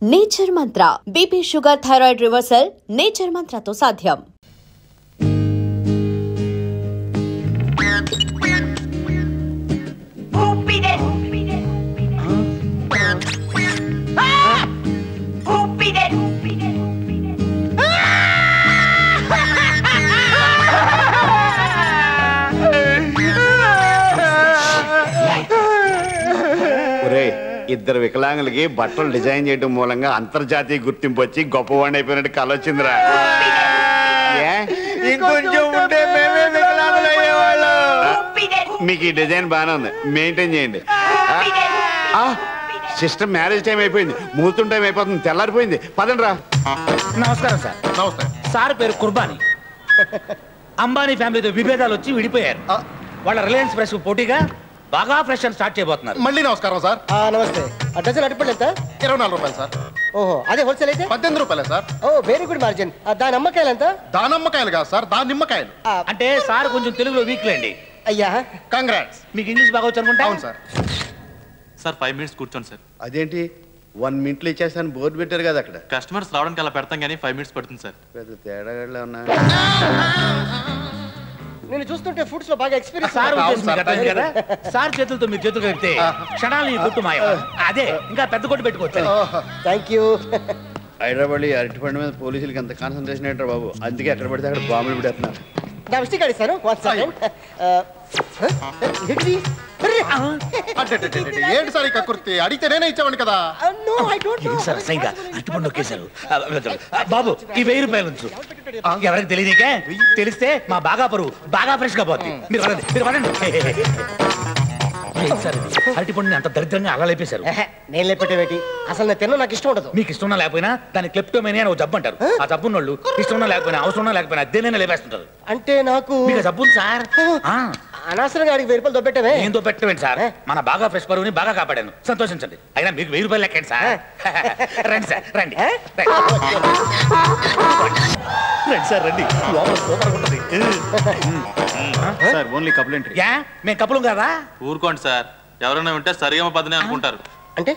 Nature Mantra BP sugar thyroid reversal nature మంత్రతో సాధ్యం. ఇద్దరు వికలాంగులకి బట్టలు డిజైన్ చేయడం మూలంగా అంతర్జాతీయ గుర్తింపు వచ్చి గొప్పవాడిని అయిపోయినట్టు కళ వచ్చిందిరా. ఇంకొంచెం ఉంటే మేమే వికలాంగులు అయ్యేవాళ్ళు. మీకు ఈ డిజైన్ బాగానే ఉంది, మెయింటైన్ చేయండి. సిస్టమ్ మ్యారేజ్ టైం అయిపోయింది, ముహూర్తం టైం అయిపోతుంది, తెల్లారిపోయింది. పదండి రా. నమస్కారం సార్. నమస్కారం సార్. పేరు కుర్బానీ. అంబానీ ఫ్యామిలీతో విభేదాలు వచ్చి విడిపోయారు. వాళ్ళ రిలయన్స్ ఫ్రెష్ పోటీగా బాగా ఫ్రెష్ అని స్టార్ట్ చేయబోతున్నారు. మళ్ళీ నమస్కారం సార్. నమస్తే. డజన్ అరటిపళ్ళు ఎంత? 24 రూపాయలు సార్. ఓహో, అదే హోల్సేల్ అయితే 18 రూపాయలే సార్. ఓ వెరీ గుడ్ మార్జిన్. దాని అమ్మకాయలు ఎంత? దానమ్మకాయలు కాదు సార్, దానిమ్మకాయలు. అంటే సార్ కొంచెం తెలుగులో వీక్ లేండి. అయ్యా కంగ్రాట్స్. మీకు ఇంగ్లీష్ బాగా వచ్చు అనుకుంటా. అవును సార్. సార్ 5 minutes కూర్చోండి సార్. అదేంటి 1 minute ఇచ్చేస్తాను బోర్డు పెట్టారు కదా అక్కడ. కస్టమర్స్ రావడానికి అలా పెడతాం కానీ 5 minutes పడుతుంది సార్. పెద్ద తేడా ఉన్నా. నేను చూస్తుంటే ఫుడ్స్ లో బాగా ఎక్స్పీరియన్స్. సార్ కదా, సార్ చేతులతో మీరు చేతులు కలిపితే క్షణాలు గుట్టు మాయం. అదే ఇంకా పెద్ద కొట్టు పెట్టుకోవచ్చు. Thank you. హైదరాబాద్ అరటిపండు మీద పోలీసులకి అంత కాన్సన్ట్రేషన్ ఏంటారు బాబు, అందుకే అక్కడ పడితే అక్కడ బాంబులు పెడుతున్నారు. నా విసిట్ కార్డు ఇస్తాను. ఏంటి సార్ ఈ కక్కుర్తి? అడిగితే నేనే ఇచ్చామండి కదా. సార్ అసహ్యంగా అరటిపండు నొక్కేశారు. బాబు ఈ 1000 రూపాయలు ఉంచు. ఎవరికి తెలియదుకే, తెలిస్తే మా బాగా పరువు బాగా ఫ్రెష్ గా పోతుంది. మీరు వదండి, మీరు వదండి. సార్ అరటిపండుని అంత దరిద్రంగా అలా లేపేశారు. నేను లేపెట్టేవేటి? అసలు నేను తిన్నా, నాకు ఇష్టం ఉండదు. మీకు ఇష్టం ఉన్నా లేకపోయినా దాని క్లెప్టోమేనియా అని జబ్బు అంటారు. ఆ జబ్బు ఉన్నోళ్ళు ఇష్టం ఉన్నా లేకపోయినా అవసరం ఉన్నా లేకపోయినా దేనైనా లేపేస్తుంటారు. అంటే నాకు మీకు జబ్బు ఉంది సార్. అనవసరంగా అడిగి 1000 రూపాయలు దొబ్బెట్టమే. ఏం దొబ్బెట్టమేంటి సార్? మన బాగా ఫ్రెష్ పరువుని బాగా కాపాడాను, సంతోషించండి. అయినా మీకు 1000 రూపాయలు లెక్కండి సార్. రండి సార్, రండి రండి సార్, రండి. లోపల సూపర్ ఉంటుంది సార్. Only couple entry. మేము కప్పులు కదా. ఊరుకోండి సార్, ఎవరైనా ఉంటే సరిగమ పదనే అనుకుంటారు. అంటే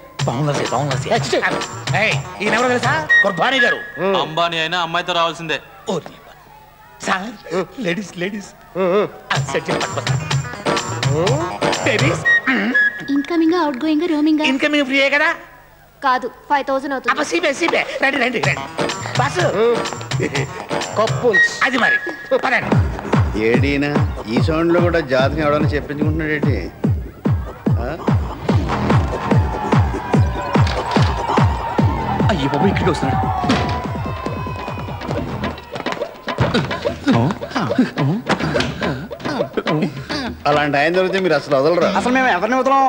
ఈయనెవరో తెలుసా? కుర్బానీ గారు. అంబానీ అయినా అమ్మాయితో రావాల్సిందే. Sir ladies ladies incoming out going roaming. Incoming free కదా? కాదు, 5000 అవుతుంది. సీబే రండి రండి రండి బస్సు కప్పుల్స్ అది మరి పదండి. ఏడీనా ఈ సౌండ్ లో కూడా జాతకం ఎవడన్నా చెప్పించుకుంటున్నాడు ఏంటి? అయ్యో బాబు ఇక్కడికి వస్తున్నాడు. అలాంటి ఆయన దొరికితే మీరు అసలు వదలరా. అసలు మేము ఎవరిని వదలం?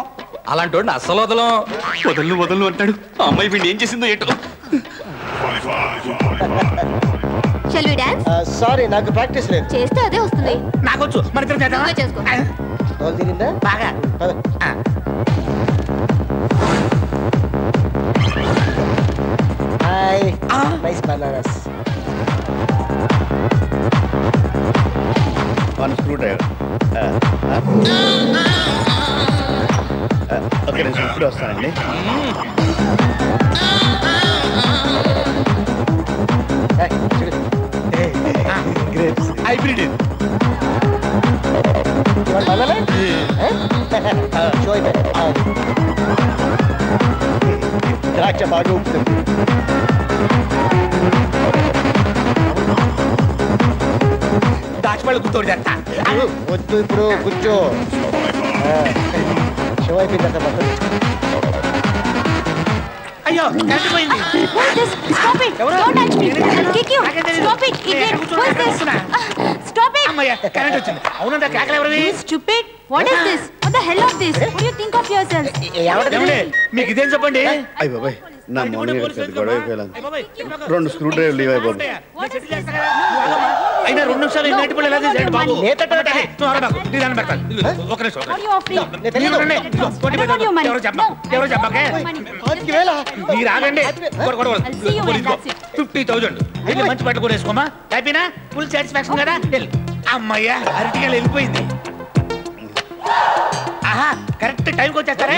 అలాంటి వాడిని అస్సలు వదలం. వదలు వదలు అంటాడు. ఆ అమ్మాయి వీడిని ఏం చేసిందో ఏంటో. Shall we dance? సారీ, నాకు ప్రాక్టీస్ లేదు. చేస్తే అదే వస్తుంది. నాకొచ్చు, మరి ఇద్దరం చేద్దామా? చేసుకో. తోలు తిరిందా? బాగా. Hi, nice bananas. One screw driver. Okay, నేను ఇప్పుడు వస్తానండి. హైబ్రిడ్ ద్రాక్ష బాగా ఉంటుంది. దాచిపళ్ళు గుర్తోడు చేస్తా. వద్దు, ఇప్పుడు కూర్చో. షో అయిపోయిందంట మొత్తం. అయ్యో కలిసిపోయింది. Stop it! Don't touch me! I'll kick you! Stop it! Idiot! Who is this? Stop it! అమ్మయ్య కరెంట్ వచ్చింది. అవునండి, కేకలు ఎవరివి? You stupid! What is this? What the hell of this? What do you think of yourself? ఏమండి మీకు ఇదేం చెప్పండి? అయ్య బాబాయ్, నా మొన్న గొడవ అయిపోయాను. 2 స్క్రూ డ్రైవర్లు ఇవ్వాలి బాబు. అయినా 2 నిమిషాలు నేటి పళ్ళు ఎలా చేశాడు బాబు? ఒక నిమిషం. ఎవరో చెప్పకే. మీరు ఆగండి. 50,000 వెళ్ళి మంచి బట్టలు కూడా వేసుకోమా. అయిపోయినా ఫుల్ సాటిస్ఫాక్షన్ కదా. అమ్మయ్యా అరటికాయలు వెళ్ళిపోయింది. ఆహా, కరెక్ట్ టైంకి వచ్చేస్తారా?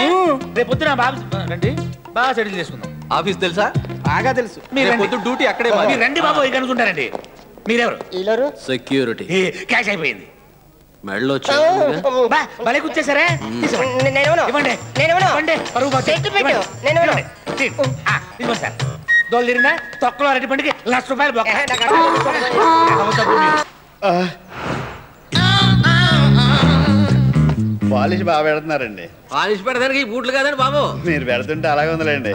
రేపు పొద్దున బాగా రండి, బాగా సెటిల్ చేసుకుందాం. ఆఫీస్ తెలుసా? బాగా తెలుసు. పొద్దు డ్యూటీ అక్కడే మీరు రండి బాబు ఇక అనుకుంటారండి. మీరెవరు? వీళ్ళరు సెక్యూరిటీ క్యాష్ అయిపోయింది. మెడలో భలే కూర్చేసారే. ఇవ్వండి పరుగు పోతే. ఇవ్వండి సార్. దోలు తిరిగినా తొక్కలో అరటి పండుగ ₹1,00,000 బొక్క. పాలిష్ బాగా పెడుతున్నారండి. పాలిష్ పెడతానికి ఈ బూట్లు కాదండి బాబు. మీరు పెడుతుంటే అలాగే ఉందిలేండి.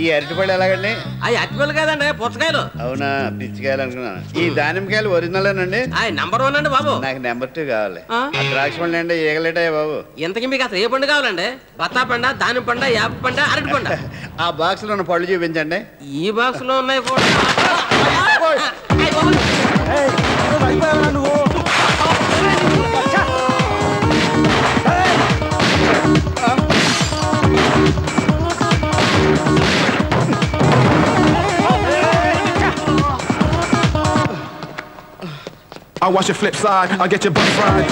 ఈ అరటిపళ్ళు ఎలాగండి? అవి అరటిపళ్ళు కాదండి, పుచ్చకాయలు. అవునా, పిచ్చికాయలు అనుకున్నాను. ఈ దానిమ్మకాయలు ఒరిజినలేనండి? నంబర్ 1 అండి బాబు. నాకు నెంబర్ 2 కావాలి. ద్రాక్ష పండు అండి, ఈగలేటాయి బాబు. ఇంతకీ మీకు అసలు ఏ పండు కావాలండి? బత్తా పండ, దానిమ్మ పండ, యాప పండ, అరటి పండ? ఆ బాక్స్ లో ఉన్న పళ్ళు చూపించండి. ఈ బాక్స్ లో ఉన్నాయి కూడా. I watch your flip side, I get your butt fried.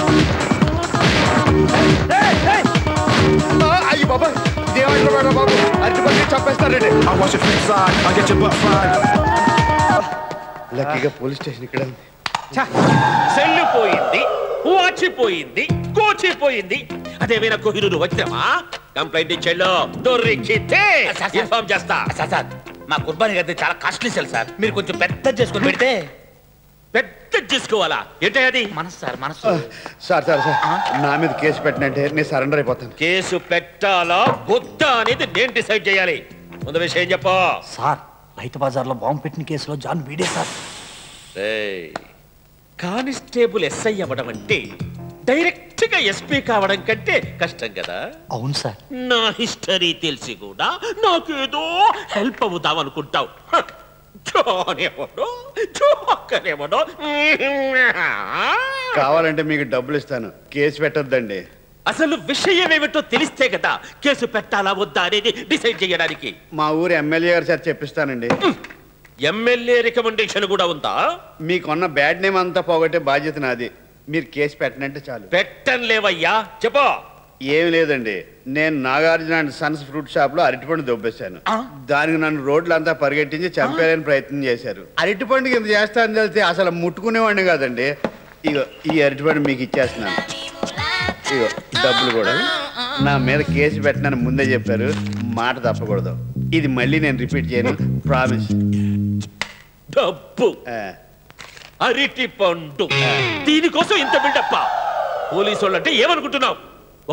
అయ్యి బాబా, ఇదేమంటారు బాబు? అరటిపళ్ళు చంపేస్తారండి. I watch your flip side, I get your butt fried. లక్కీగా పోలీస్ స్టేషన్ ఇక్కడ ఉంది. సెల్లు పోయింది, వాచిపోయింది, కోచిపోయింది. అదేమైనా కోహినూరు వచ్చినామా? కంప్లైంట్ ఇచ్చేళ్ళు దొరికితే ఇన్ఫార్మ్ చేస్తా. సార్ మా కుర్బానీ అయితే చాలా కాస్ట్లీ సెల్ సార్. మీరు కొంచెం పెద్ద చేసుకొని పెడితే. పెద్ద చేసుకోవాలా? ఏంటి అది? మనసు సార్, మనసు. సార్ నా మీద కేసు పెట్టినంటే నేను సరెండర్ అయిపోతాను. కేసు పెట్టాలా వద్దా అనేది నేను డిసైడ్ చేయాలి. ముందు విషయం చెప్పు సార్. రైతు బజార్లో బాంబు పెట్టిన కేసులో జాన్ వీడే సార్. కానిస్టేబుల్ ఎస్ఐ అవ్వడం అంటే డైరెక్ట్ గా ఎస్పీ కావడం కంటే కష్టం కదా. అవును సార్. నా హిస్టరీ తెలిసి కూడా నాకేదో హెల్ప్ అవుతావు అనుకుంటావు. కావాలంటే మీకు డబ్బులు ఇస్తాను, కేసు పెట్టొద్దండి. అసలు విషయం ఏమిటో తెలిస్తే కదా కేసు పెట్టాలా వద్దా అనేది డిసైడ్ చేయడానికి. మా ఊరు ఎమ్మెల్యే గారు సార్ చెప్పిస్తానండి. ఎమ్మెల్యే రికమెండేషన్ కూడా ఉందా? మీకున్న బ్యాడ్ నేమ్ అంతా పోగొట్టే బాధ్యత నాది. మీరు కేసు పెట్టనంటే చాలు. పెట్టను లేవయ్యా, చెప్పు. ఏమి లేదండి, నేను Nagarjuna and Sons fruit shop లో అరటిపండు దొబ్బేశాను. దానికి నన్ను రోడ్లంతా పరిగెట్టించి చంపేయాలని ప్రయత్నం చేశారు. అరటిపండుకి ఇంత చేస్తానని తెలిస్తే అసలు ముట్టుకునేవాడిని కాదండి. ఇగో ఈ అరటిపండు మీకు ఇచ్చేస్తున్నాను. ఇగో డబ్బులు కూడా. నా మీద కేసు పెట్టనని ముందే చెప్పారు, మాట తప్పకూడదు. ఇది మళ్ళీ నేను రిపీట్ చేయను, ప్రామిస్. డబ్బు, అరటి పండు, దీనికోసం ఇంత బిల్డప్ప? పోలీసు వాళ్ళంటే ఏమనుకుంటున్నావు?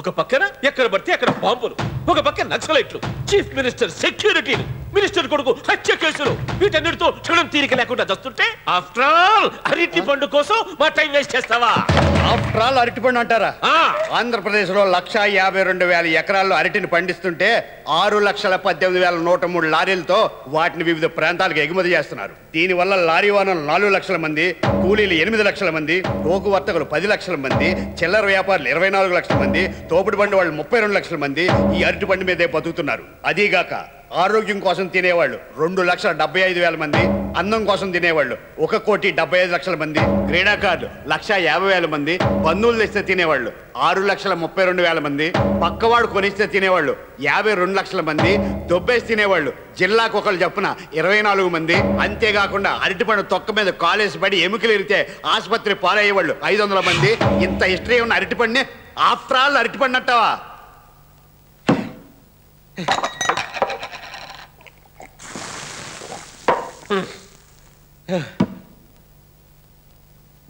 ఒక పక్కన ఎక్కడ పడితే అక్కడ బాంబులు, ఒక పక్కన నక్సలైట్లు, చీఫ్ మినిస్టర్ సెక్యూరిటీలు, మినిస్టర్ కొడుకు హత్య కేసులు, వీటన్నిటితో క్షణం తీరిక లేకుండా చస్తుంటే ఆఫ్టర్ ఆల్ అరటి పండు కోసం మా టైం వేస్ట్ చేస్తావా? ఆఫ్టర్ ఆల్ అరటిపండు అంటారా? ఆంధ్రప్రదేశ్ లో 1,52,000 ఎకరాల్లో అరటిని పండిస్తుంటే 6,18,103 లారీలతో వాటిని వివిధ ప్రాంతాలకు ఎగుమతి చేస్తున్నారు. దీనివల్ల లారీ ఓనర్లు 4 లక్షల మంది, కూలీలు 8 లక్షల మంది, టోకు వర్తకులు 10 లక్షల మంది, చిల్లర వ్యాపారులు 24 లక్షల మంది, తోపుడు బండి వాళ్ళు 32 లక్షల మంది ఈ అరటి పండు మీదే బతుకుతున్నారు. అదీగాక ఆరోగ్యం కోసం తినేవాళ్ళు 2,75,000 మంది, అందం కోసం తినేవాళ్ళు 1,75,00,000 మంది, క్రీడాకారులు 1,50,000 మంది, బంధువులు తెస్తే తినేవాళ్ళు 6,32,000 మంది, పక్కవాడు కొనిస్తే తినేవాళ్ళు 52 లక్షల మంది, దొబ్బేసి తినేవాళ్ళు జిల్లాకు ఒకళ్ళు చొప్పున 24 మంది. అంతేకాకుండా అరటిపండు తొక్క మీద కాలేసి పడి ఎముకలు ఇరితే ఆసుపత్రి పాలయ్యేవాళ్ళు 500 మంది. ఇంత హిస్టరీ ఉన్న అరటిపండుని ఆఫ్టర్ ఆల్ అరటిపండు అంటావా?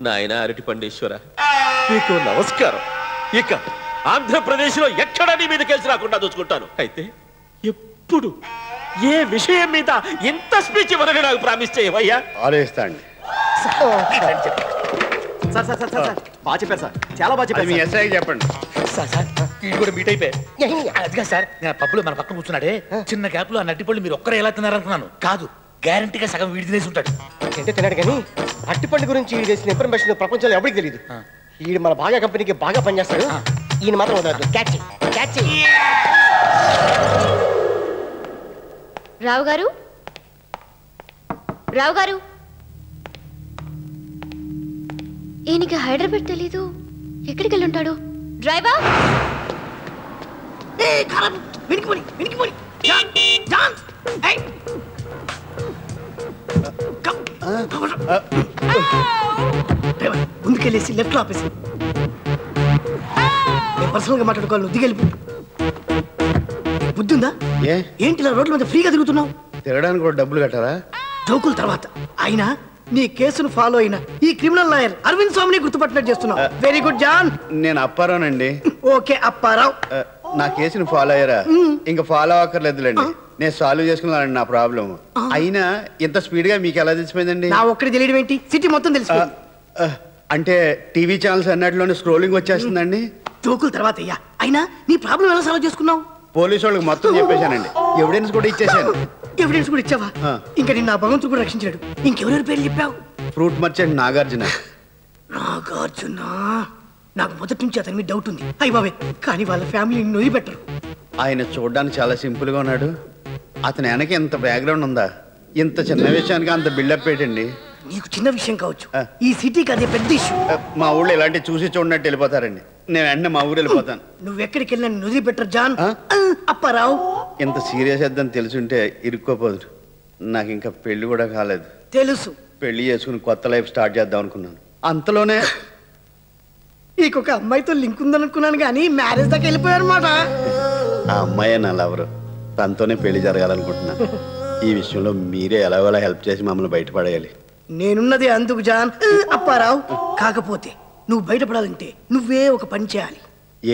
నాయన అరటి పండేశ్వర, నీకు నమస్కారం. ఇక ఆంధ్రప్రదేశ్ లో ఎక్కడా నీ మీద కేసు రాకుండా చూసుకుంటాను. అయితే ఎప్పుడు ఏ విషయం మీద ఎంత స్పీచ్ ఇవ్వాలని నాకు ప్రామిస్ చేయవయ్యా? ఆలోచిస్తాండి. బాగా చెప్పారు సార్, చాలా బాగా చెప్పారు. మీ ఎస్ఐ చెప్పండి. సార్ ఇది కూడా మీట్ అయిపోయి అదిగా సార్. నేను పప్పులో మన పక్కన కూర్చున్నాడే, చిన్న గ్యాప్ లో ఆ నట్టిపళ్ళు మీరు ఒక్కరే ఎలా తిన్నారనుకున్నాను. కాదు, గ్యారంటీగా సగం వీడి తినేసి ఉంటాడు. అంటే తిన్నాడు కానీ అరటిపండు గురించి ఈడు చేసిన ఇన్ఫర్మేషన్ ప్రపంచంలో ఎవరికి తెలియదు. ఈడు మన బాగా కంపెనీకి బాగా పనిచేస్తాడు. ఈయన మాత్రం వదలదు. Catch catch. రావు గారు, రావు గారు, ఈయనకి హైదరాబాద్ తెలీదు. ఎక్కడికి వెళ్ళి ఉంటాడు? డ్రైవర్, ముందుకెళ్ళేసి లెఫ్ట్ లో ఆపేసి నేను పర్సనల్ గా మాట్లాడుకోవాలి. నువ్వు దిగెళ్ళిపో. బుద్ధి ఉందా? ఏంటి ఇలా రోడ్ల మీద ఫ్రీగా తిరుగుతున్నావు? తిరగడానికి కూడా డబ్బులు కట్టారా? జోకుల తర్వాత అయినా నీ కేసును ఫాలో అయిన ఈ క్రిమినల్ లాయర్ అరవింద్ స్వామిని గుర్తుపట్టినట్టు చేస్తున్నావు. Very good John. నేను అప్పారావునండి. ఓకే అప్పారావు. నా కేసును ఫాలో అయ్యారా? ఇంకా ఫాలో అక్కర్లేదులేండి, నేను సాల్వ్ చేసుకున్నానండి నా ప్రాబ్లం. అయినా ఇంత స్పీడ్ గా మీకు ఎలా తెలిసిపోయిందండి? నా ఒక్కడి తెలియడం ఏంటి, సిటీ మొత్తం తెలిసిపోయింది. అంటే టీవీ ఛానల్స్ అన్నట్లోనే స్క్రోలింగ్ వచ్చేస్తుందండి. జోకుల తర్వాత అయ్యా, అయినా నీ ప్రాబ్లం ఎలా సాల్వ్ చేసుకున్నావు? పోలీసు వాళ్ళకి మొత్తం చెప్పేశానండి, ఎవిడెన్స్ కూడా ఇచ్చేసాను. ఎవిడెన్స్ కూడా ఇచ్చావా? ఇంకా నిన్న భగవంతుడు కూడా రక్షించాడు. ఇంకెవరెవరి పేరు చెప్పావు? Fruit merchant Nagarjuna. నాగార్జున, నాకు మొదటి నుంచి అతని మీద డౌట్ ఉంది. అయ్య బాబే, కానీ వాళ్ళ ఫ్యామిలీని నొయ్యి పెట్టరు. ఆయన చూడడానికి చాలా సింపుల్ గా ఉన్నాడు. అతని వెనక ఇంత బ్యాక్గ్రౌండ్ ఉందా? ఇంత చిన్న విషయానికి అంత బిల్డప్ ఏంటండి? నీకు చిన్న విషయం కావచ్చు, ఈ సిటీకి అదే పెద్ద ఇష్యూ. మా ఊళ్ళో ఇలాంటి చూసి చూడనట్టు వెళ్ళిపోతారండి. నేను వెంటనే మా ఊరు వెళ్ళిపోతాను. నువ్వెక్కడికి వెళ్ళినా నొదిలి పెట్టరు జాన్. అప్పారావు, ఇంత సీరియస్ అద్దని తెలుసుంటే ఇరుక్కోపోదు. నాకు ఇంకా పెళ్లి కూడా కాలేదు. తెలుసు. పెళ్లి చేసుకుని కొత్త లైఫ్ స్టార్ట్ చేద్దాం అనుకున్నాను. అంతలోనే నీకొక అమ్మాయితో లింక్ ఉందనుకున్నాను, కానీ మ్యారేజ్ దాకా వెళ్ళిపోయారు అన్నమాట. ఆ అమ్మాయి నా లవరు, తనతోనే పెళ్లి జరగాలనుకుంటున్నా. ఈ విషయంలో మీరే ఎలాగోలా హెల్ప్ చేసి మమ్మల్ని బయటపడేయాలి. నేనున్నది అందుకు జాన్. అప్పారావు, కాకపోతే నువ్వు బయటపడాలంటే నువ్వే ఒక పని చేయాలి.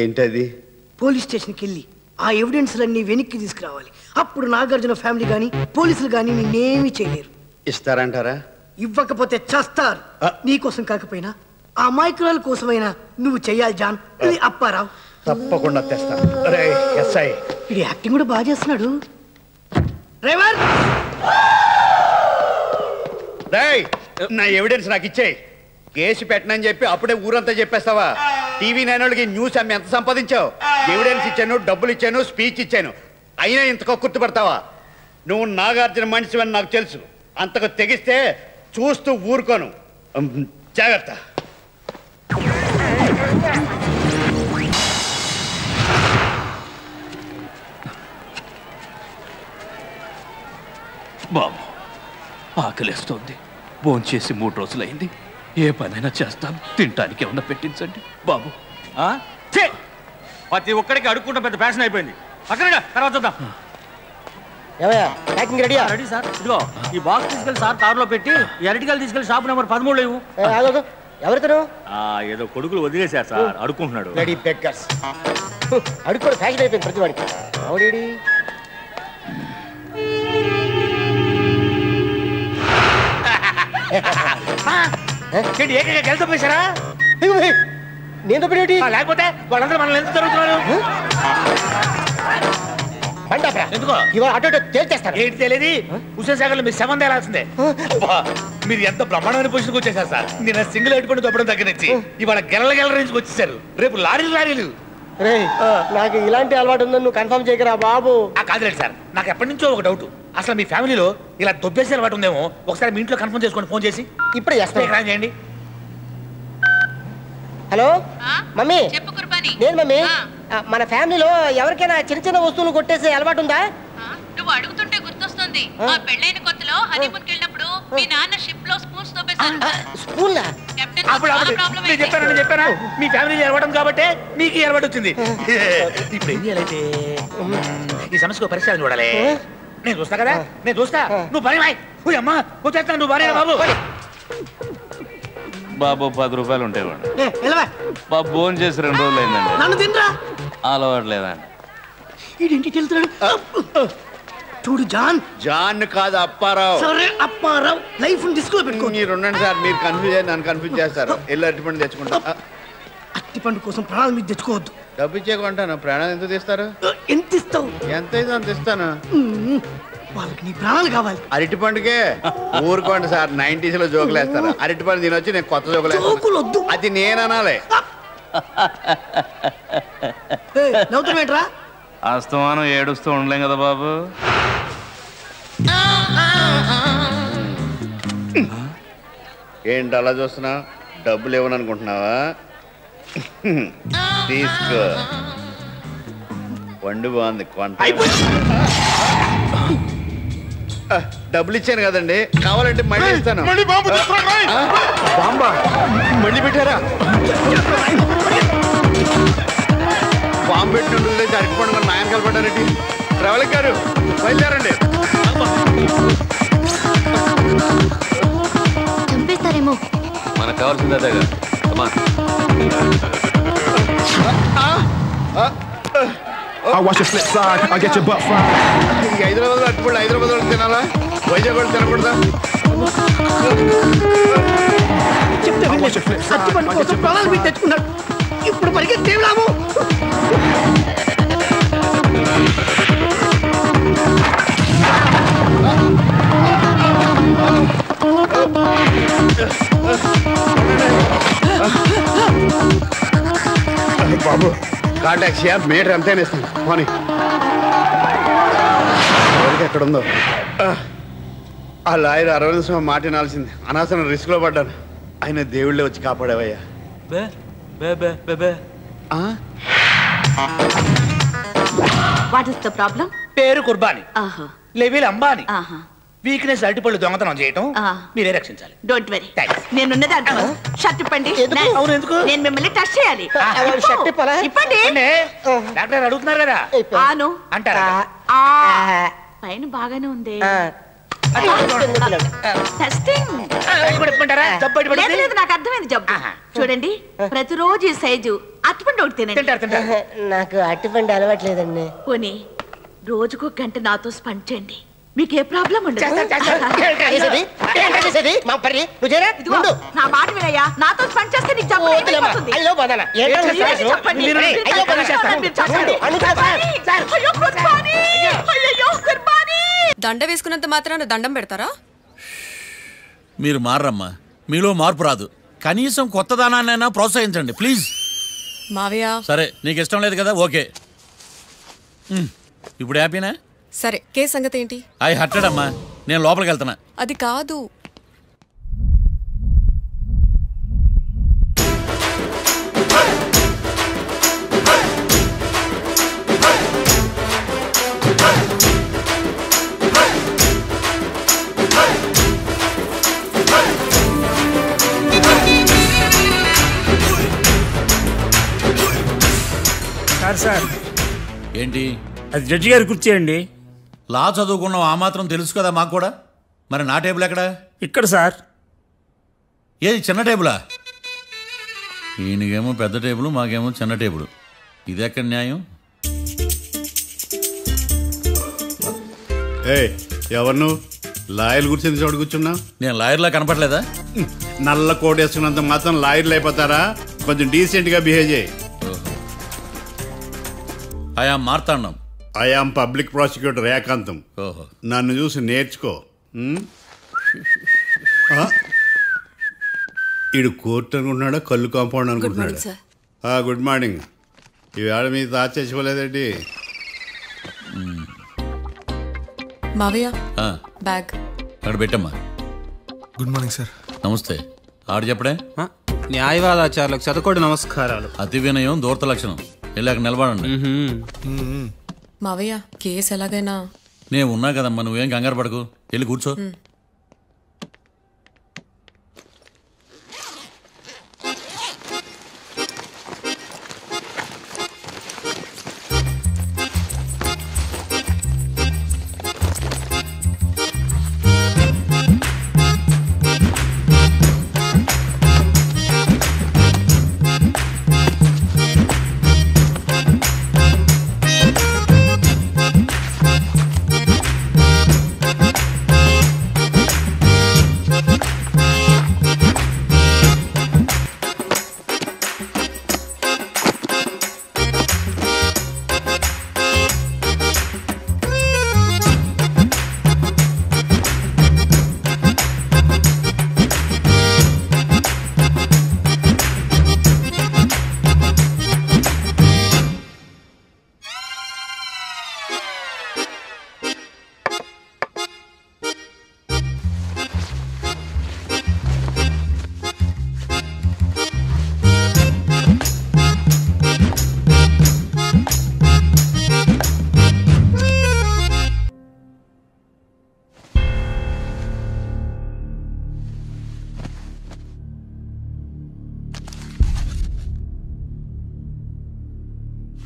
ఏంటది? పోలీస్ స్టేషన్కి వెళ్ళి ఆ ఎవిడెన్స్లన్నీ వెనక్కి తీసుకురావాలి. అప్పుడు నాగార్జున ఫ్యామిలీ కానీ పోలీసులు కానీ నిన్నేమీ చేయలేరు. ఇస్తారంటారా? ఇవ్వకపోతే చస్తారు. నీకోసం కాకపోయినా ఆ అమాయకురాల కోసమైనా నువ్వు చెయ్యాలి జాన్. అప్పారావు, తప్పకుండా తెస్తాను. ఇది యాక్టింగ్ కూడా బాగా చేస్తున్నాడు. డ్రైవర్, నా ఎవిడెన్స్ నాకు ఇచ్చేయి. కేసు పెట్టనని చెప్పి అప్పుడే ఊరంతా చెప్పేస్తావా? టీవీ నైనోళ్ళకి న్యూస్ అమ్మి ఎంత సంపాదించావు? ఎవిడెన్స్ ఇచ్చాను, డబ్బులు ఇచ్చాను, స్పీచ్ ఇచ్చాను, అయినా ఇంతకు గుర్తుపడతావా? నువ్వు నాగార్జున మనిషి అని నాకు తెలుసు. అంతకు తెగిస్తే చూస్తూ ఊరుకోను. జాగ్రత్త. బాబు, ఆకలిస్తోంది. భోంచేసి 3 రోజులైంది. ఏ పనైనా చేస్తాను, తినటానికి ఏమన్నా పెట్టించండి బాబు. ప్రతి ఒక్కడికి అడుక్కుంటా పెద్ద ఫ్యాషన్ అయిపోయింది. అక్కడ తర్వాత చూద్దాం. Ready sir. ఇదిగో ఈ బాక్స్ తీసుకెళ్ళి సార్ కారులో పెట్టి ఈ అరటికాయలు తీసుకెళ్ళి షాప్ నెంబర్ 13 ఇవ్వు. ఎవరితో? ఏదో కొడుకులు వదిలేశారు సార్, అడుక్కుంటున్నాడు. అడుక్కోడు ఫ్యాషన్ అయిపోయింది ప్రతి వాడికి. గెలుతోపేశారా? నేను తప్పేటి? లేకపోతే వాళ్ళందరూ మనల్ని ఎంత జరుగుతున్నారు? ఎందుకో ఇవాళ అటు తేల్చేస్తారు. ఏంటి తెలియదు? హుసేన్ సాగర్ మీ శవం తేలాల్సిందే. మీరు ఎంత బ్రహ్మాండమైన పొజిషన్కి వచ్చేసారు సార్. నేను సింగిల్ పెట్టుకుని తప్పడం దగ్గర నుంచి ఇవాళ గెలల నుంచి వచ్చేసారు. రేపు లారీలు. నాకు ఇలాంటి అలవాటు ఉందని నువ్వు కన్ఫర్మ్ చేయకరా బాబు. కాదులేదు సార్, నాకు ఎప్పటి నుంచో ఒక డౌట్. అసలు మీ ఫ్యామిలీలో ఇలా దొబ్బేసే అలవాటు ఉందేమో. ఒకసారి మీ ఇంట్లో కన్ఫర్మ్ చేసుకోండి, ఫోన్ చేసి. ఇప్పుడే చేస్తాను. చేయండి. Hello mummy. చెప్పు కుర్బానీ. నేను మమ్మీ, మన ఫ్యామిలీలో ఎవరికైనా చిన్న చిన్న వస్తువులు కొట్టేసే అలవాటు ఉందా? నువ్వు అడుగుతుంటే గుర్తొస్తుంది. ఆ పెళ్ళైన కొత్తలో హనీమూన్కి వెళ్ళినప్పుడు మీ నాన్న షిప్ లో స్పూన్స్ తోపేశారు. స్పూన్లా? నేను చెప్పానా మీ ఫ్యామిలీ ఎలవడం కాబట్టి మీకు ఎలవాటు వచ్చింది. ఇప్పుడు ఏం చేయాలంటే ఈ సమస్యకు పరిష్కారం చూడాలి. నేను చూస్తా కదా, నేను చూస్తా. నువ్వు పని అమ్మా వచ్చేస్తాను. నువ్వు భార్య బాబు. బాబు 10 రూపాయలు ఉంటాయి బాబు. భోజనం చేసి 2 రోజులు అయిందండి. నన్ను తినరా? అలవాట్లేదండి. ఇంటికి వెళ్తున్నాడు. చూడు జాన్. జాన్ కాదు అప్పారావు. సరే అప్పారావు, లైఫ్ డిస్కో పెట్టుకో. మీరు ఉండండి సార్, మీరు కన్ఫ్యూజ్ అయ్యి నన్ను కన్ఫ్యూజ్ చేస్తారు. వెళ్ళి అరటిపండు తెచ్చుకుంటా. అరటిపండు కోసం ప్రాణాలు మీరు తెచ్చుకోవద్దు. డబ్బు ఇచ్చేకుంటాను. ప్రాణాలు ఎంత తీస్తారు? ఎంత ఇస్తావు? ఎంత అయితే అంత ఇస్తాను. వాళ్ళకి నీ ప్రాణాలు కావాలి. అరటిపండుకే ఊరుకోండి సార్. 90s లో జోకులు వేస్తారు. అరటిపండు తినొచ్చి నేను కొత్త జోకులు వద్దు. అది నేను అనాలి. నవ్వుతున్నావేంట్రా? అస్తమానం ఏడుస్తూ ఉండలేం కదా బాబు. ఏంటి అలా చూస్తున్నా? డబ్బులు ఇవ్వను అనుకుంటున్నావా? తీసుకో. వండు బాగుంది. కొంట డబ్బులు ఇచ్చాను కదండి, కావాలంటే మళ్ళీ ఇస్తాను. బాంబా మళ్ళీ పెట్టారా? బాంబు పెట్టినట్టు అరకపోవడం నాయన కలపడ్డారండి. ట్రావెలింగ్ గారు బయలుదేరండి. చంపేస్తారేమో. మనకు కావాల్సింది అదేగా. I'll watch your flip side. I'll get your butt fried. Hyderabad అట్టుబడి Hyderabad వాళ్ళు తినాలా, వైజాగ్ వాళ్ళు తినకూడదా? I'll watch your flip side. I'll get your butt fried. తెచ్చుకున్నాడు. ఇప్పుడు పరిగెత్తేలాము. బాబు కార్ టాక్సీయా? మీటర్ ఎంతైనా ఇస్తాను పోనీ. ఎవరికి ఎక్కడ ఉందో ఆ లాయర్ 60 నిమిషం మాట వినాల్సింది. అనవసరం రిస్క్ లో పడ్డాను. ఆయన దేవుళ్ళే వచ్చి కాపాడేవయ్యా. What is the problem? పేరు కుర్బానీ, ఆహా లెవెల్ అంబానీ, ఆహా. వీక్నెస్ అరటిపళ్ళు దొంగతనం చేయటం మీరే రక్షించాలి. డోంట్ వరీ, నేనున్నది అర్థం. షర్ట్ ఇప్పండి. అవును, ఎందుకు? నేను మిమ్మల్ని టచ్ చేయాలి. షర్ట్ ఇప్పాలా? ఇప్పండి. డాక్టర్ అడుగుతున్నారు కదా ఆను అంటారా? పైన బాగానే ఉంది. లేదు నాకు అర్థమైంది జబ్బు. చూడండి ప్రతిరోజు ఈ సైజు అట్టుపండు ఒకటి తినండి. నాకు అట్టుపండు అలవాట్లేదండి. పోనీ రోజుకు గంట నాతో స్పెండ్ చేయండి, మీకు ఏ ప్రాబ్లం ఉండదు. ఇదిగో నా మాట వినయ్యా, నాతో స్పెండ్ చేస్తే నీకు జబ్బు అయిపోతుంది. చెప్పండి. దండ వేసుకున్నంత మాత్రాన దండం పెడతారా? మీరు మారమ్మా, మీలో మార్పు రాదు. కనీసం కొత్త దానాన్నైనా ప్రోత్సహించండి ప్లీజ్. మావయ్య సరే, నీకు ఇష్టం లేదు కదా, ఓకే. ఇప్పుడు హ్యాపీనా? సరే, కేసు సంగతి ఏంటి? ఐ హర్టెడ్ అమ్మా, నేను లోపలికి వెళ్తున్నా. అది కాదు. సార్ ఏంటి? అది జడ్జి గారి కుర్చీ అండి. లా చదువుకున్నావు, ఆ మాత్రం తెలుసు కదా మాకు కూడా. మరి నా టేబుల్ ఎక్కడ? ఇక్కడ సార్. ఏది చిన్న టేబులా? ఈయనకేమో పెద్ద టేబుల్, మాకేమో చిన్న టేబుల్. ఇది ఎక్కడ న్యాయం? ఎవరు నువ్వు? లాయర్ కూర్చుని చోటు కూర్చున్నా? నేను లాయర్లా కనపడలేదా? నల్ల కోట్ వేసుకున్నంత మాత్రం లాయర్లు అయిపోతారా? కొంచెం డీసెంట్ గా బిహేవ్ చేయి. I am Marthandam. I am public prosecutor ఏకాంతం. నన్ను చూసి నేర్చుకో. ఈడు కోర్టు అనుకుంటున్నాడా, కళ్ళు కాంపౌండ్ అనుకుంటున్నాడా? Good morning. ఈవేళ మీ తాత చచ్చిపోలేదండి. మావయ్య బ్యాగ్ అక్కడ పెట్టమ్మా. Good morning sir. నమస్తే. ఆడు చెప్పడే? న్యాయవాదాచారులకు చదువుకోండి నమస్కారాలు. అతి వినయం దూరత లక్షణం. వెళ్ళాక నిలబడండి. మావయ్య కేసు ఎలాగైనా. నేను ఉన్నా కదమ్మా, నువ్వేం కంగారు పడకు. వెళ్ళి కూర్చో.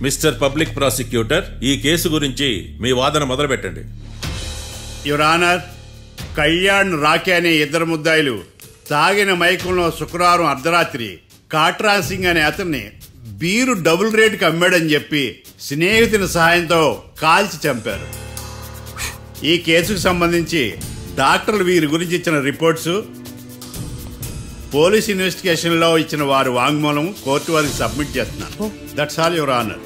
మిస్టర్ పబ్లిక్ ప్రాసిక్యూటర్, ఈ కేసు గురించి మీ వాదన మొదలు పెట్టండి. యువర్ ఆనర్, కళ్యాణ్ రాకే అనే ఇద్దరు ముద్దాయిలు తాగిన మైకంలో శుక్రవారం అర్ధరాత్రి కాట్రా సింగ్ అనే అతన్ని బీరు డబుల్ రేటుకి అమ్మాడని చెప్పి స్నేహితుని సహాయంతో కాల్చి చంపారు. ఈ కేసుకు సంబంధించి డాక్టర్లు వీరి గురించి ఇచ్చిన రిపోర్ట్స్, పోలీస్ ఇన్వెస్టిగేషన్ లో ఇచ్చిన వారి వాంగ్మూలం కోర్టు వారికి సబ్మిట్ చేస్తున్నాను. That's all your honour.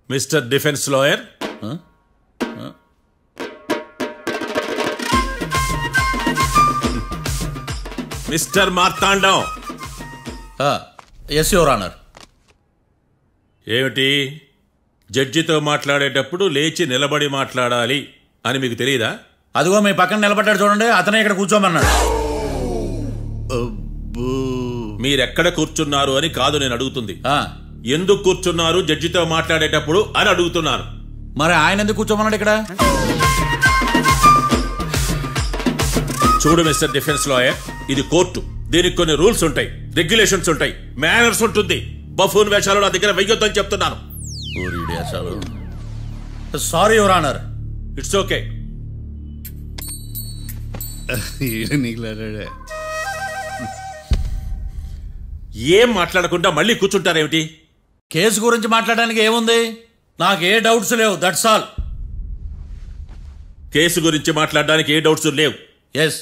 Mister defence lawyer, mister Marthandam. Yes your honour. ఏమిటి, జడ్జితో మాట్లాడేటప్పుడు లేచి నిలబడి మాట్లాడాలి అని మీకు తెలియదా? అదిగో మీ పక్కన నిలబడ్డాడు చూడండి, అతనే ఇక్కడ కూర్చోమన్నాడు. మీరెక్కడ కూర్చున్నారు అని కాదు నేను అడుగుతుంది, ఎందుకు కూర్చున్నారు జడ్జితో మాట్లాడేటప్పుడు అని అడుగుతున్నాను. మరి ఆయన ఎందుకు కూర్చోమన్నాడు ఇక్కడ? చూడు మిస్టర్ డిఫెన్స్ లాయర్, ఇది కోర్టు. దీనికి కొన్ని రూల్స్ ఉంటాయి, రెగ్యులేషన్స్ ఉంటాయి, మేనర్స్ ఉంటుంది. బఫూన్ వేషాలు నా దగ్గర వెయ్యొద్దని చెప్తున్నాను. Sorry your honour. It's okay. ఏం మాట్లాడకుండా మళ్ళీ కూర్చుంటారేమిటి? కేసు గురించి మాట్లాడడానికి ఏముంది? నాకు ఏ డౌట్స్ లేవు, దట్స్ ఆల్. కేసు గురించి మాట్లాడడానికి ఏ డౌట్స్ లేవు? ఎస్.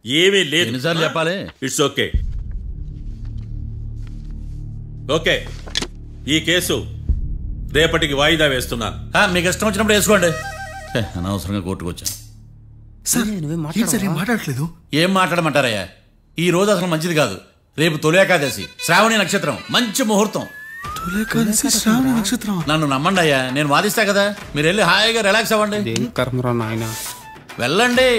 ఏమీ లేదు. ఎన్నిసార్లు చెప్పాలి? It's okay. ఓకే, ఈ కేసు రేపటికి వాయిదా వేస్తున్నాను. మీకు ఇష్టం వచ్చినప్పుడు వేసుకోండి. అనవసరంగా కోర్టుకు వచ్చాను. మాట్లాడట్లేదు. ఏం మాట్లాడమంటారయ్యా? ఈ రోజు అసలు మంచిది కాదు. రేపు తొలి ఏకాదశి, శ్రావణి నక్షత్రం, మంచి ముహూర్తం. నన్ను నమ్మండి అయ్యా, నేను వాదిస్తా కదా. మీరు వెళ్ళి హాయిగా రిలాక్స్ అవ్వండి. వెళ్ళండి.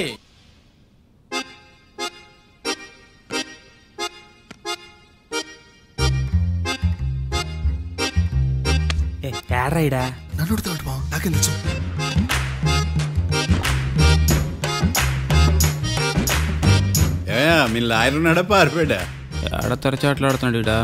నాకేం తెలుసు? మీ లాయర్ ఉన్నాడా పారిపోయాడా? ఆడ తరచాట్లాడుతున్నాడు ఇడా.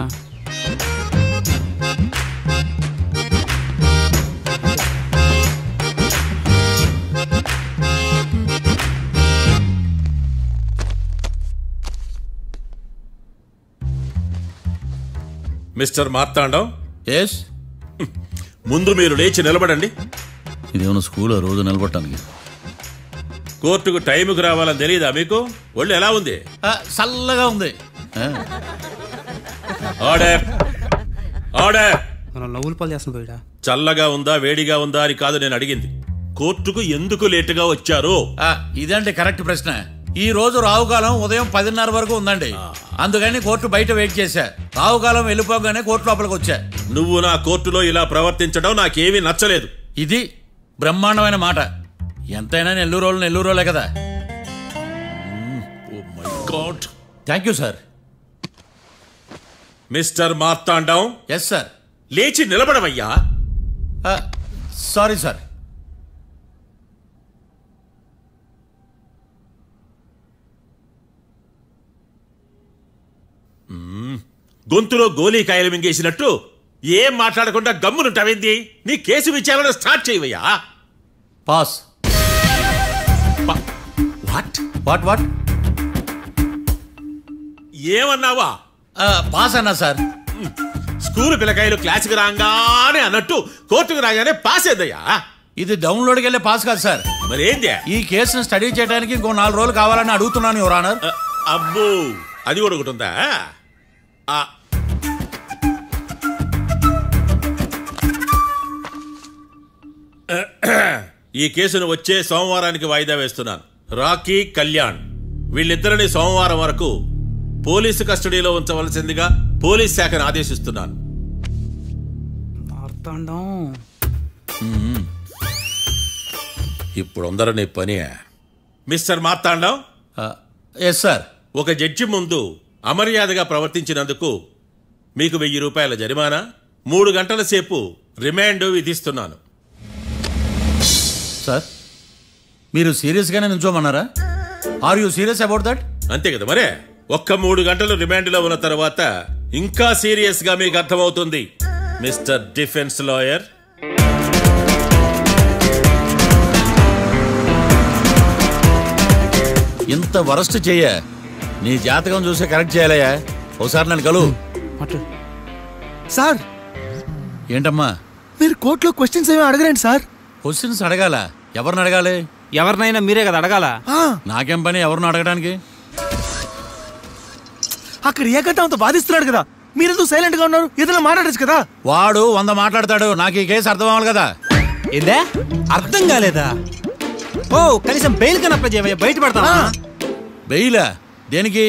మిస్టర్ మార్తాండం. ఎస్. ముందు మీరు లేచి నిలబడండి. ఇదేమన్నా స్కూల్ రోజు నిలబడటానికి? కోర్టుకు టైంకి రావాలని తెలియదా మీకు? ఒళ్ళు ఎలా ఉంది? చల్లగా ఉంది. Order, order. నవ్వులు పాలు చేస్తున్నా పోయిడా. చల్లగా ఉందా వేడిగా ఉందా అని కాదు నేను అడిగింది. కోర్టుకు ఎందుకు లేటుగా వచ్చారు? ఇదండి కరెక్ట్ ప్రశ్న. ఈ రోజు రావుకాలం ఉదయం 10:30 వరకు ఉందండి. అందుకని కోర్టు బయట వెయిట్ చేశా. రావుకాలం వెళ్ళిపోగానే కోర్టు లోపలికి వచ్చా. నువ్వు నా కోర్టులో ఇలా ప్రవర్తించడం నాకేమీ నచ్చలేదు. ఇది బ్రహ్మాండమైన మాట. ఎంతైనా నెల్లూరులే కదా. Thank you sir. Mister Marthandam. Yes sir. లేచి నిలబడమయ్యా. Sorry sir. గొంతులో గోలీకాయలు మింగేసినట్టు ఏం మాట్లాడకుండా గమ్మునుంటావేంది? నీ కేసు విచారణ స్టార్ట్ చేయవయ్యా. పాస్. వాట్ వాట్ వాట్ ఏమన్నావా? పాస్ అన్నా సార్. స్కూల్ పిల్లకాయలు క్లాసుకు రాగానే అన్నట్టు కోర్టుకు రాగానే పాస్ ఏదయ్యా? ఇది డౌన్లోడ్కి వెళ్ళే పాస్ కాదు సార్. మరి ఏంది? ఈ కేసును స్టడీ చేయడానికి ఇంకో 4 రోజులు కావాలని అడుగుతున్నాను యువర్ ఆనర్. అబ్బో, అది కూడా ఒకటి ఉందా? ఈ కేసును వచ్చే సోమవారానికి వాయిదా వేస్తున్నాను. రాకీ, కళ్యాణ్ వీళ్ళిద్దరిని సోమవారం వరకు పోలీసు కస్టడీలో ఉంచవలసిందిగా పోలీస్ శాఖను ఆదేశిస్తున్నాను. ఇప్పుడు అందరూ పని. మిస్టర్ మార్తాండం. Yes sir. ఒక జడ్జి ముందు అమర్యాదగా ప్రవర్తించినందుకు మీకు 1000 రూపాయల జరిమానా, 3 గంటల సేపు రిమాండ్ విధిస్తున్నాను. సార్, మీరు సీరియస్గానే నిల్చోమన్నారా? Are you serious about that? అంతే కదా మరే. ఒక్క 3 గంటలు రిమాండ్ లో ఉన్న తర్వాత ఇంకా సీరియస్ గా మీకు అర్థమవుతుంది మిస్టర్ డిఫెన్స్ లాయర్. ఇంత వరస్ట్ చెయ్య, నీ జాతకం చూసి కరెక్ట్ చేయాలయ్యా. ఒకసారి నన్ను కలువు. సార్ ఏంటమ్మా మీరు కోర్టులో క్వశ్చన్స్ ఏమీ అడగరండి సార్. క్వశ్చన్స్ అడగాల? ఎవరిని అడగాలి? ఎవరినైనా మీరే కదా అడగాల. నాకేం పని ఎవరిని అడగడానికి? అక్కడ ఏకతాంతో బాధిస్తున్నాడు కదా, మీరెందుకు సైలెంట్ గా ఉన్నారు? ఏదైనా మాట్లాడచ్చు కదా. వాడు 100 మాట్లాడతాడు, నాకు ఈ కేసు అర్థం అవ్వాలి కదా. ఏందే అర్థం కాలేదా? ఓ కనీసం బెయిల్ కనప్ప చేయవయ్యా, బయట పడతావా? బెయిలా? దేనికి?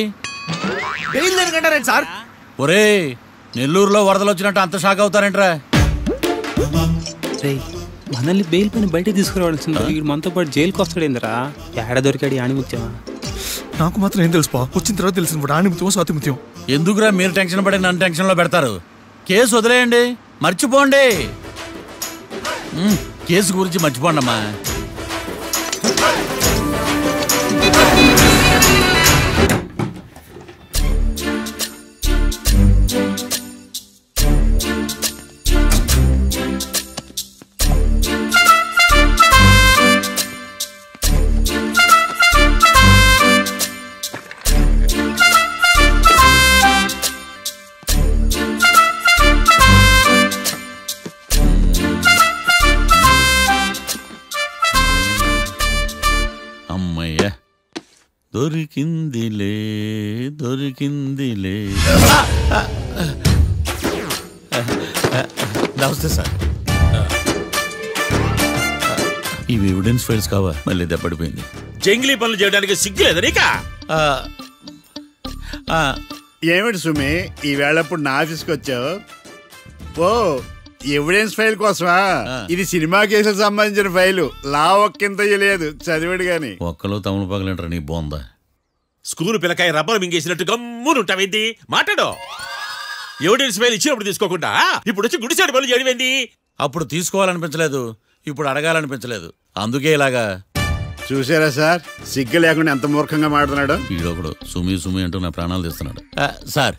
బెయిల్ దేనికంటారండి సార్? ఒరే, నెల్లూరులో వరదలు వచ్చినట్టు అంత షాక్ అవుతారేంట్రా? మనల్ని బెయిల్ పైన బయట తీసుకురావాల్సింది, వీడు మనతో పాటు జైలుకి వస్తాడేందిరా? ఏడ దొరికాడు ఆణిముత్యమా? నాకు మాత్రం ఏం తెలుసు, వచ్చిన తర్వాత తెలిసిన ఆణిముత్యం స్వాతిముత్యం. ఎందుకురా మీరు టెన్షన్ పడి నన్ను టెన్షన్ లో పెడతారు? కేసు వదిలేయండి, మర్చిపోండి. కేసు గురించి మర్చిపోండి అమ్మా. దొరికిందిలే దొరికిందిలే. నమస్తే సార్. ఇవి ఎవిడెన్స్ ఫైల్స్ కావా? మళ్ళీ దెబ్బడిపోయింది. జంగిలీ పనులు చేయడానికి సిగ్గులేదు నీకా? ఏమిటి సుమి ఈ వేళప్పుడు నా ఆఫీస్కి వచ్చావు? ఓ ఎవిడెన్స్ ఫైల్ కోసమా? ఇది సినిమా కేసులకు సంబంధించిన ఫైలు. లా ఒక్కింత లేదు, చదివాడు గాని. ఒక్కలో తమను పగలంటారు నీ బోందా. School పిల్లకాయ rubber మింగేసినట్టు గమ్మునుంటావేంది? మాట్లాడు. ఎవిడెన్స్ ఫైల్ ఇచ్చినప్పుడు తీసుకోకుండా ఇప్పుడు వచ్చి గుడిసాడు పనులు చేయడమేంది? అప్పుడు తీసుకోవాలనిపించలేదు, ఇప్పుడు అడగాలనిపించలేదు, అందుకే ఇలాగా. చూసారా సార్, సిగ్గు లేకుండా ఎంత మూర్ఖంగా మాట్లాడుతున్నాడు. ఈడొకడు సుమి సుమి అంటూ నా ప్రాణాలు తీస్తున్నాడు. సార్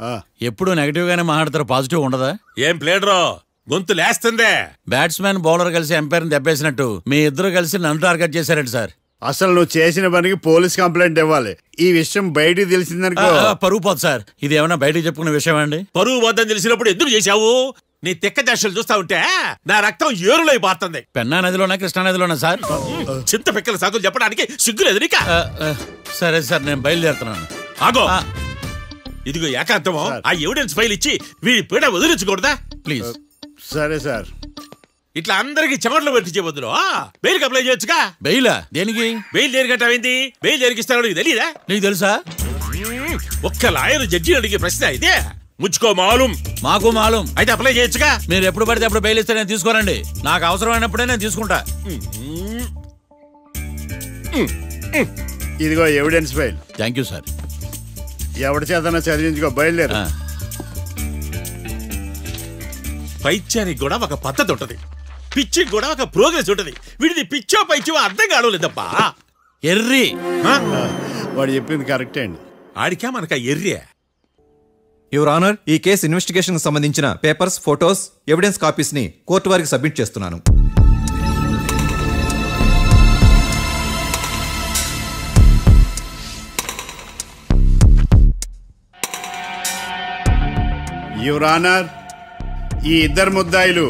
ఎప్పుడు నెగటివ్ గానే మాట్లాడతారు, పాజిటివ్ ఉండదా? ఏం ప్లేడరో గొంతు లేస్తుందే. బ్యాట్స్మెన్ బౌలర్ కలిసి ఎంపైర్ని దెబ్బేసినట్టు మీ ఇద్దరు కలిసి నన్ను టార్గెట్ చేశారండి సార్. అసలు నువ్వు చేసిన పనికి పోలీస్ కంప్లైంట్ ఇవ్వాలి. ఈ విషయం బయటికి తెలిసిందనుకో పరువు పోదు సార్. ఇది ఏమైనా బయటికి చెప్పుకునే విషయం అండి? పరువు వద్దని తెలిసినప్పుడు ఎందుకు చేశావు? నీ తెక్క దశలు చూస్తా ఉంటే నా రక్తం ఏరులై పారుతుంది. పెన్నా నదిలోనా కృష్ణా నదిలోనా సార్? చింత పిక్కల సాకులు చెప్పడానికి సిగ్గులేదు నీకా? సరే సార్, నేను బయలుదేరుతున్నాను. ఆగో, ఇదిగో ఏకాంతమో ఆ ఎవిడెన్స్ ఫైల్ ఇచ్చి వీడి పీడ వదిలించకూడదా ప్లీజ్? సరే సార్. ఇట్లా అందరికి చెమటలు పెట్టించే బదులు బెయిల్కి అప్లై చేయొచ్చుగా. బెయిలా? దేనికి? బెయిల్ దేనికంటావేంది? బెయిల్ దేనికిస్తాడో నీకు తెలియదా? నీకు తెలుసా? ఒక్క లాయర్ జడ్జి అడిగే ప్రశ్న ఇదే. ముచ్చుకో మాలూం. మాకు మాలూం. అయితే అప్లై చేయొచ్చుగా. మీరు ఎప్పుడు పడితే అప్పుడు బెయిల్ ఇస్తే నేను తీసుకోనండి. నాకు అవసరమైనప్పుడే నేను తీసుకుంటా. ఇదిగో evidence file. Thank you sir. ఎవరి చేతనా చదివించుకో, బయలుదేరు. పైత్యానికి కూడా ఒక పద్ధతి ఉంటది, పిచ్చికి కూడా ఒక ప్రోగ్రెస్ ఉంటది. వీడిది పిచ్చో పైచో అర్థం కావలేదప్పా. ఎర్రి. వాడు చెప్పింది కరెక్టే అండి. ఆడికా మనక ఎర్రి. యువర్ ఆనర్, ఈ కేసు ఇన్వెస్టిగేషన్ సంబంధించిన పేపర్స్, ఫోటోస్, ఎవిడెన్స్ కాపీస్ ని కోర్టు వారికి సబ్మిట్ చేస్తున్నాను. యువర్ ఆనర్, ఈ ఇద్దరు ముద్దాయిలు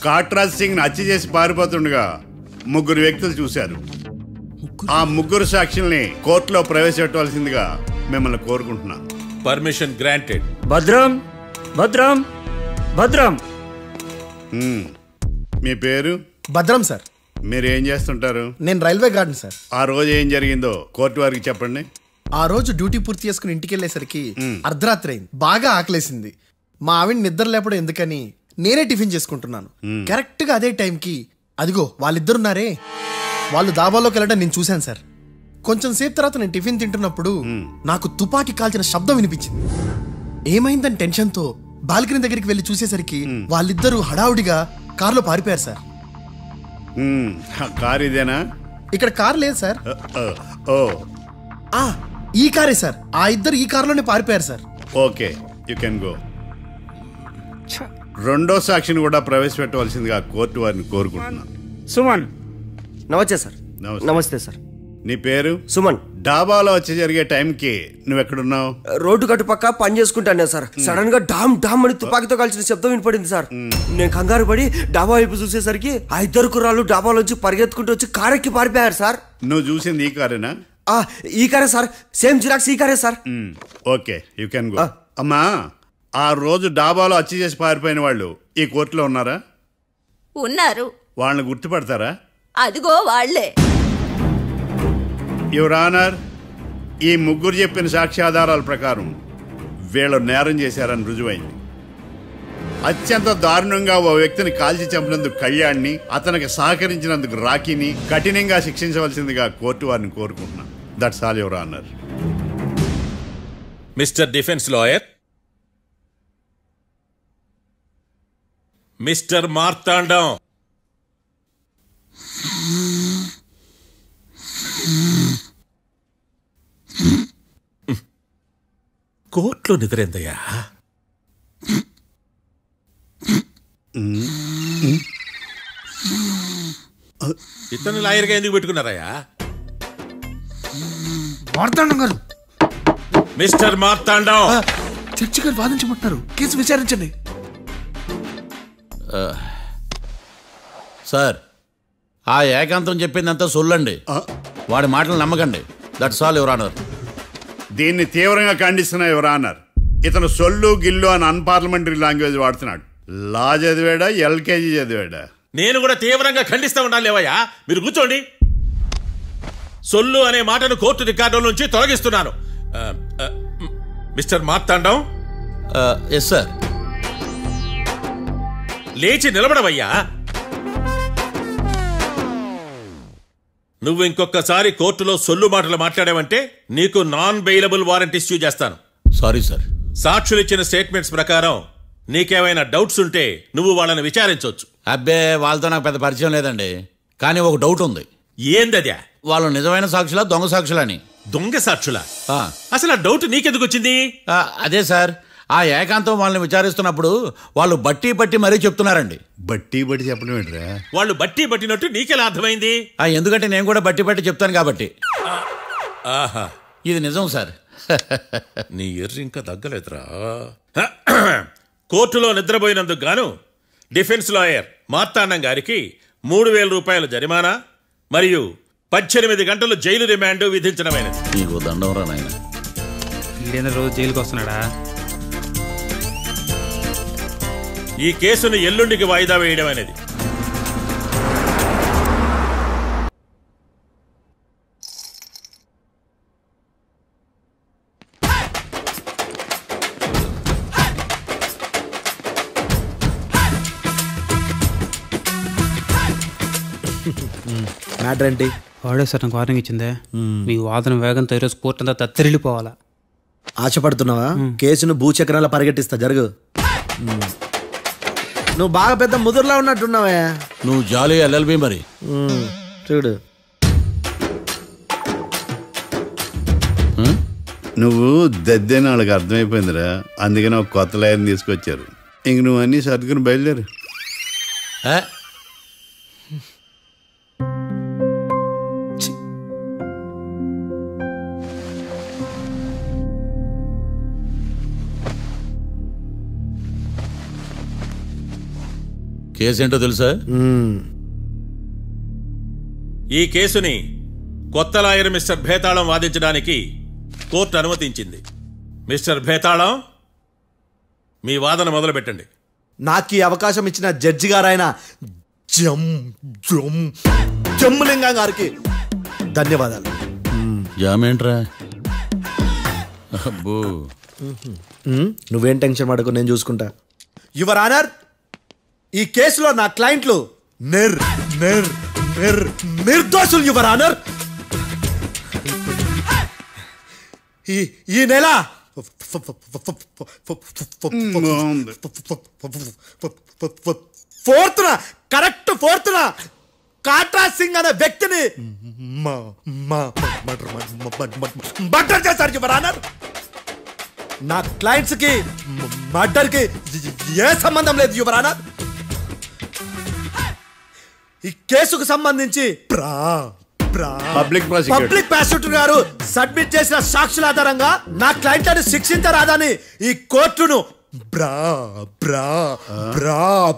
కాట్రాజ్ సింగ్ హత్య చేసి పారిపోతుండగా 3 వ్యక్తులు చూశారు. ఆ 3 సాక్షుల్ని కోర్టులో ప్రవేశపెట్టవలసిందిగా మిమ్మల్ని కోరుకుంటున్నాను. Permission granted. భద్రం భద్రం భద్రం. మీ పేరు? భద్రం సార్. మీరు ఏం చేస్తుంటారు? నేను రైల్వే గార్డెన్ సార్. ఆ రోజు ఏం జరిగిందో కోర్టు వారికి చెప్పండి. ఆ రోజు డ్యూటీ పూర్తి చేసుకుని ఇంటికి వెళ్ళేసరికి అర్ధరాత్రి అయింది. బాగా ఆకలేసింది. మా ఆవిడ నిద్ర లేపడం ఎందుకని నేనే టిఫిన్ చేసుకుంటున్నాను. కరెక్ట్ గా అదే టైంకి అదిగో వాళ్ళిద్దరున్నారే, వాళ్ళు దాబాలోకి వెళ్ళడం నేను చూశాను సార్. కొంచెం సేపు తర్వాత నేను టిఫిన్ తింటున్నప్పుడు నాకు తుపాకీ కాల్చిన శబ్దం వినిపించింది. ఏమైందని టెన్షన్తో బాల్కనీ దగ్గరికి వెళ్ళి చూసేసరికి వాళ్ళిద్దరూ హడావుడిగా కారులో పారిపోయారు సార్. కారు ఇదేనా? ఇక్కడ కారు లేదు సార్. ఓ, ఈ కారే సార్. ఆ ఇద్దరు ఈ కారులోనే పారిపోయారు sir. Okay, you can go. రెండో సాక్షిని కూడా ప్రవేశపెట్టవలసిందిగా కోర్టు వారిని కోరుకుంటున్నాను. సుమన్. నమస్తే సార్. నమస్తే సార్. నీ పేరు? సుమన్. డాబాలో వచ్చి జరిగే టైంకి నువ్వు ఎక్కడున్నావు? రోడ్డు కట్టు పక్క పని చేసుకుంటాను సార్. సడన్ గా డామ్ డామ్ అని తుపాకీతో కాల్చిన శబ్దం వినపడింది సార్. నేను కంగారు పడి డాబా వైపు చూసేసరికి ఆ ఇద్దరు కుర్రాళ్ళు డాబాలోంచి పరిగెత్తుకుంటూ వచ్చి కారెక్కి పారిపోయారు సార్. నువ్వు చూసింది ఈ కారేనా? ఈ కారే సార్. సేమ్ జిరాక్స్ ఈ కారే sir. Okay, you can go. అమ్మా, ఆ రోజు డాబాలో హత్య చేసి పారిపోయిన వాళ్ళు ఈ కోర్టులో ఉన్నారా? ఉన్నారు. వాళ్ళని గుర్తుపడతారా? అదిగో వాళ్లే. యువర్ ఆనర్, ఈ ముగ్గురు చెప్పిన సాక్ష్యాధారాల ప్రకారం వీళ్ళు నేరం చేశారని రుజువైంది. అత్యంత దారుణంగా ఓ వ్యక్తిని కాల్చి చంపినందుకు కళ్యాణ్ని, అతనికి సహకరించినందుకు రాకీని కఠినంగా శిక్షించవలసిందిగా కోర్టు వారిని కోరుకుంటున్నాను. That's all your honour. Mister defence lawyer, mister Marthandam, కోర్టులో నిద్రేందయ్యా? ఇతను లాయర్గా ఎందుకు పెట్టుకున్నారయ్యా? మార్తాండం గారు. మిస్టర్ మార్తాండం, చర్చి గారు వాదించమంటున్నారు. కేసు విచారించండి. సార్, ఆ ఏకాంతం చెప్పిందంతా సొల్లండి. వాడి మాటలు నమ్మకండి. That's all your honour. దీన్ని తీవ్రంగా ఖండిస్తున్నా యువర్ ఆనర్. ఇతను సొల్లు గిల్లు అని అన్పార్లమెంటరీ లాంగ్వేజ్ వాడుతున్నాడు. లా చదివాడా, ఎల్కేజీ చదివాడా? నేను కూడా తీవ్రంగా ఖండిస్తా ఉండాలి. లేవయ్యా, మీరు కూర్చోండి. సొల్లు అనే మాటను కోర్టు రికార్డుల నుంచి తొలగిస్తున్నాను. మిస్టర్ మార్తాండం. Yes sir. లేచి నిలబడవయ్యా. నువ్వు ఇంకొకసారి కోర్టులో సొల్లు మాటలు మాట్లాడావంటే నీకు నాన్ బెయిలబుల్ వారెంట్ ఇష్యూ చేస్తాను. Sorry sir. సాక్షులు ఇచ్చిన స్టేట్మెంట్స్ ప్రకారం నీకేమైనా డౌట్స్ ఉంటే నువ్వు వాళ్ళని విచారించవచ్చు. అబ్బే, వాళ్ళతో నాకు పెద్ద పరిచయం లేదండి. కానీ ఒక డౌట్ ఉంది. ఏందద్యా? వాళ్ళు నిజమైన సాక్షులా, దొంగ సాక్షులని? దొంగ సాక్షులా? అసలు ఆ డౌట్ నీకెందుకు వచ్చింది? అదే సార్, ఆ ఏకాంతం వాళ్ళని విచారిస్తున్నప్పుడు వాళ్ళు బట్టి బట్టి మరీ చెప్తున్నారండి. బట్టి బట్టి చెప్పడం ఏంట్రా? వాళ్ళు బట్టి బట్టినట్టు నీకెలా అర్థమైంది? ఎందుకంటే నేను కూడా బట్టి బట్టి చెప్తాను కాబట్టి. ఆహా, ఇది నిజం సార్. నీ ఎర్రి ఇంకా తగ్గలేదురా. కోర్టులో నిద్రపోయినందుకు గాను డిఫెన్స్ లాయర్ మార్తాండం గారికి 3,000 రూపాయల జరిమానా మరియు 18 గంటలు జైలు రిమాండ్ విధించడమైనది. నీకు దండం రా నాయన. ఈడైనా రోజు జైలుకి వస్తున్నాడా? ఈ కేసును ఎల్లుండికి వాయిదా వేయడం అనేది. మ్యాటర్ ఏంటి? వాడే సార్ నాకు వార్నింగ్ ఇచ్చిందే. మీ వాదన వేగంతో ఈరోజు కోర్టు అంతా తత్తరిల్లిపోవాలా. ఆశపడుతున్నావా? కేసును భూచక్రాల పరిగెట్టిస్తా. జరుగు. నువ్వు బాగా పెద్ద ముదురులా ఉన్నట్టున్నావా? నువ్వు జాలి ఎల్ఎల్బి మరి. చూడు, నువ్వు దద్దేని వాళ్ళకి అర్థమైపోయిందిరా. అందుకని ఒక కొత్త లాయర్ని తీసుకొచ్చారు. ఇంక నువ్వు అన్నీ సర్దుకుని బయలుదేరు. కేసేంటో తెలుసా? ఈ కేసుని కొత్త లాయర్ మిస్టర్ భేతాళం వాదించడానికి కోర్టు అనుమతించింది. మిస్టర్ భేతాళం, మీ వాదన మొదలు పెట్టండి. నాకు ఈ అవకాశం ఇచ్చిన జడ్జి గారైన జమ్ములింగం గారికి ధన్యవాదాలు. జామేంట్రా? అబ్బో, నువ్వేం టెన్షన్ పడకు, నేను చూసుకుంటా. యువర్ ఆనర్, ఈ కేసులో నా క్లయింట్లు నిర్దోషులు యువర్ ఆనర్. ఈ నెల 4th correct 4th Katra Singh అనే వ్యక్తిని మర్డర్ చేశారు యువర్ ఆనర్. నా క్లయింట్స్ కి మర్డర్ కి ఏ సంబంధం లేదు యువర్ ఆనర్. ఈ కేసుకు సంబంధించి పబ్లిక్ ప్రాసిక్యూటర్ గారు సబ్మిట్ చేసిన సాక్షుల ఆధారంగా నా క్లయింట్లను శిక్షించరాదని ఈ కోర్టును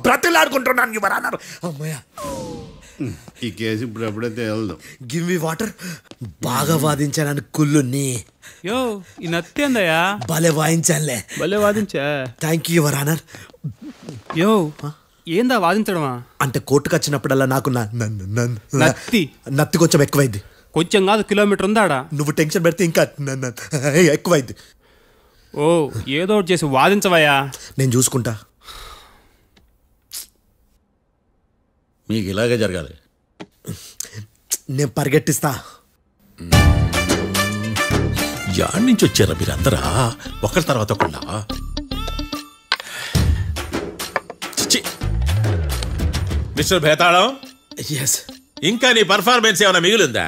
బ్రతిలాడుకుంటున్నాను యువర్ ఆనర్. అమ్మయ్య, ఈ కేసు ఇప్పుడు ఎప్పుడైతే వెళ్దాం. Give me water. బాగా వాదించానని కుళ్ళుని. యో ఈ నత్తేందయ్యా, భలే వాయించానులే. భలే వాదించా. Thank you your honour. యో ఏందా వాదించడమా? అంటే కోర్టుకు వచ్చినప్పుడల్లా నాకు నత్తి కొంచెం ఎక్కువైంది. కొంచెం కాదు, కిలోమీటర్ ఉందాడా. నువ్వు టెన్షన్ పెడితే ఇంకా ఎక్కువైంది. ఓ ఏదో ఒకటి చేసి వాదించవయ్యా. నేను చూసుకుంటా. మీకు ఇలాగే జరగాలి. నేను పరిగెట్టిస్తా. యాడ్ నుంచి వచ్చారా మీరందరా ఒకరి తర్వాత ఒకళ్ళ? మిస్టర్ భేతాళం, ఇంకా నీ పర్ఫార్మెన్స్ ఏమైనా మిగిలిందా?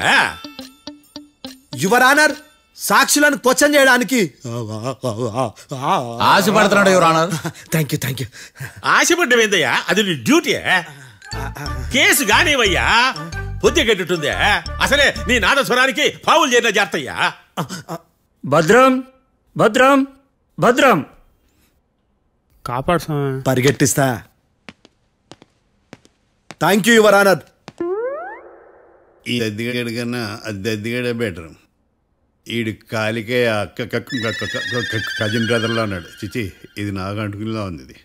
యువర్ ఆనర్, సాక్షులను క్వశ్చన్ చేయడానికి ఆశపడుతున్నాడు యువర్ ఆనర్. Thank you. ఆశపడ్డం ఏందయ్యా, అది నీ డ్యూటీ. కేసు గానివయ్యా, బుద్ధి గట్టుందే. అసలే నీ నాదస్వరానికి పావులు చేరిన జాగ్రత్తయ్యా. భద్రం భద్రం భద్రం. కాపాడు. పరిగెట్టిస్తా. Thank you your honour. ఈ దద్దిగడి కన్నా అది దద్దిగడే బెటర్. ఈడు కాలికే కజిన్ బ్రదర్లో ఉన్నాడు. చిచి, ఇది నాకు అంటుకునిలా ఉంది. ఇది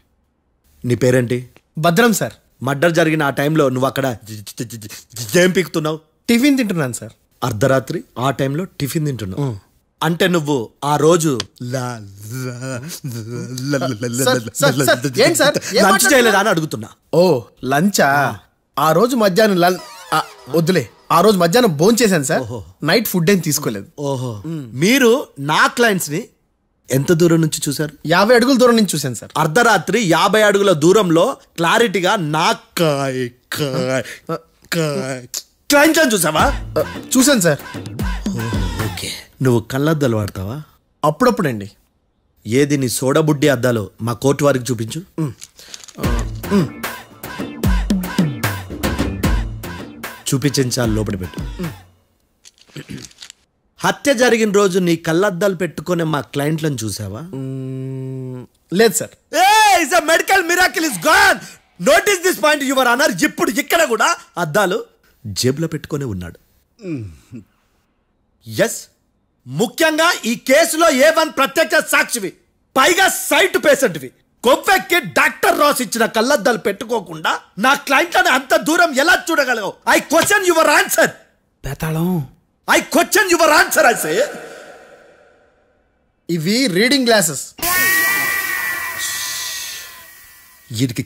నీ పేరేంటి? భద్రం సార్. మర్డర్ జరిగిన ఆ టైంలో నువ్వు అక్కడ ఏం పీకుతున్నావు? టిఫిన్ తింటున్నాను సార్. అర్ధరాత్రి ఆ టైంలో టిఫిన్ తింటున్నావు అంటే నువ్వు ఆ రోజు లంచ్ చేయలేదా అని అడుగుతున్నా. ఓ లంచా? ఆ రోజు మధ్యాహ్నం వద్దులే, ఆ రోజు మధ్యాహ్నం భోజనం చేశాను సార్. నైట్ ఫుడ్ ఏం తీసుకోలేదు. ఓహో, మీరు నా క్లయింట్స్ ని ఎంత దూరం నుంచి చూసారు? 50 అడుగుల దూరం నుంచి చూశాను సార్. అర్ధరాత్రి 50 అడుగుల దూరంలో క్లారిటీగా నా క్లయింట్ అని చూసావా? చూశాను సార్. ఓకే, నువ్వు కళ్ళద్దాలు వాడతావా? అప్పుడప్పుడండి. ఏది నీ సోడబుడ్డి అద్దాలు మా కోర్టు వారికి చూపించు. చూపించాలి, లోపల పెట్టు. హత్య జరిగిన రోజు నీ కళ్ళద్దాలు పెట్టుకునే మా క్లయింట్లను చూసావా? లేదు sir. Medical miracle is gone. Notice this point your honour. ఇప్పుడు ఇక్కడ కూడా అద్దాలు జేబులో పెట్టుకొని ఉన్నాడు. ఎస్, ముఖ్యంగా ఈ కేసులో A1 ప్రత్యక్ష సాక్షివి, పైగా సైట్ పేషెంట్వి. కొవ్వెక్కి డాక్టర్ రాస్ ఇచ్చిన కళ్ళద్దాలు పెట్టుకోకుండా నా క్లయింట్లను అంత దూరం ఎలా చూడగలవు? I question your answer. Betalam, I question your answer. I say ఇవి రీడింగ్ గ్లాసెస్. వీడికి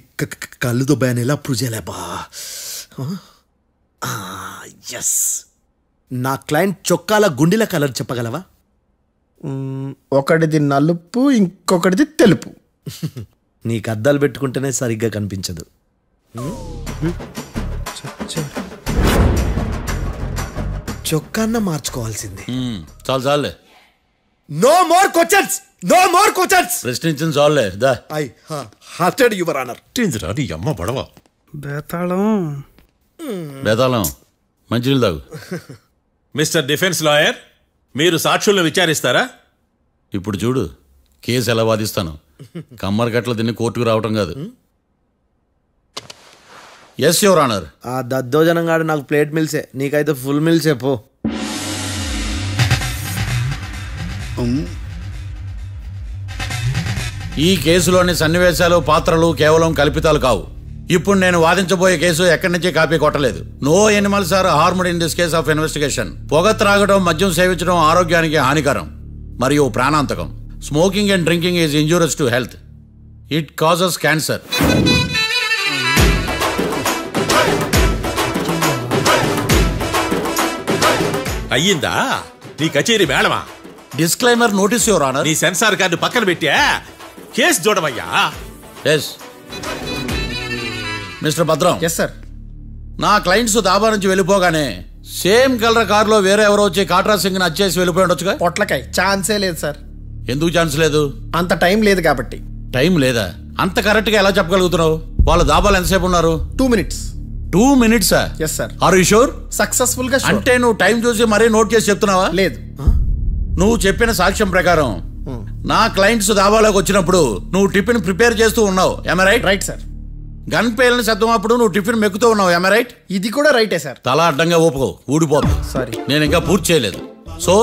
కళ్ళు దుబ్బాయని ఎలా ప్రూవ్ చేయలేబా? ఎస్, నా క్లయింట్ చొక్కాల గుండెల కలర్ చెప్పగలవా? ఒకటిది నలుపు, ఇంకొకటిది తెలుపు. నీకు అద్దాలు పెట్టుకుంటేనే సరిగ్గా కనిపించదు. చొక్కాన్న మార్చుకోవాల్సింది. చాలు చాలులే. No more questions, no more questions. ప్రశ్నించిన చాలులే. దా ఐ హార్టెడ్ యువర్ ఆనర్. నీ అమ్మ పడవ. బేతాళం బేతాళం, మంచినీళ్ళు తాగు. మిస్టర్ డిఫెన్స్ లాయర్, మీరు సాక్షులను విచారిస్తారా? ఇప్పుడు చూడు, కేసు ఎలా వాదిస్తాను. కమ్మరి గట్ల తిని కోర్టుకు రావటం కాదు. Yes your honour. ఆ దద్దోజనం కాదు, నాకు ప్లేట్ మిల్సే, నీకైతే ఫుల్ మిల్సే పో. ఈ కేసులోని సన్నివేశాలు, పాత్రలు కేవలం కల్పితాలు కావు. ఇప్పుడు నేను వాదించబోయే కేసు ఎక్కడి నుంచి కాపీ కొట్టలేదు. No animals are harmed in this case of investigation. పొగ త్రాగడం, మద్యం సేవించడం ఆరోగ్యానికి హానికరం మరియు ప్రాణాంతకం. Smoking and drinking is injurious to health. It causes cancer. అయ్యిందా నీ కచేరీ మేడమా? Disclaimer notice your honour. నీ సెన్సార్ కార్డు పక్కన పెట్టా కేసు చూడమయ్యా. Yes mister Bhadram. Yes sir. నా క్లయింట్స్ దాబా నుంచి వెళ్ళిపోగానే సేమ్ కలర్ కారులో వేరే ఎవరో వచ్చి కాట్రా సింగ్ వచ్చేసి వెళ్ళిపోయి ఉండొచ్చుగా? పొట్లకాయ ఛాన్సే లేదు సార్. ఎందుకు ఛాన్స్ లేదు? అంత టైం లేదు కాబట్టి. టైం లేదా? అంత కరెక్ట్ గా ఎలా చెప్పగలుగుతున్నావు? వాళ్ళ దాబాలు ఎంతసేపు ఉన్నారు? 2 minutes. 2 minutes? Yes sir. Are you sure? Successful గా. అంటే నువ్వు టైం చూసి మరీ నోట్ చేసి చెప్తున్నావా? లేదు. నువ్వు చెప్పిన సాక్ష్యం ప్రకారం నా క్లయింట్స్ దాబాలోకి వచ్చినప్పుడు నువ్వు టిఫిన్ ప్రిపేర్ చేస్తూ ఉన్నావు. am I right? Right sir. Gun పేలిన శబ్దం అప్పుడు నువ్వు టిఫిన్ మెక్కుతూ ఉన్నావు. am I right? ఇది కూడా రైటే సార్. తల అడ్డంగా ఊపుకో, ఊడిపోతుంది. సారీ, నేను ఇంకా పూర్తి చేయలేదు. సో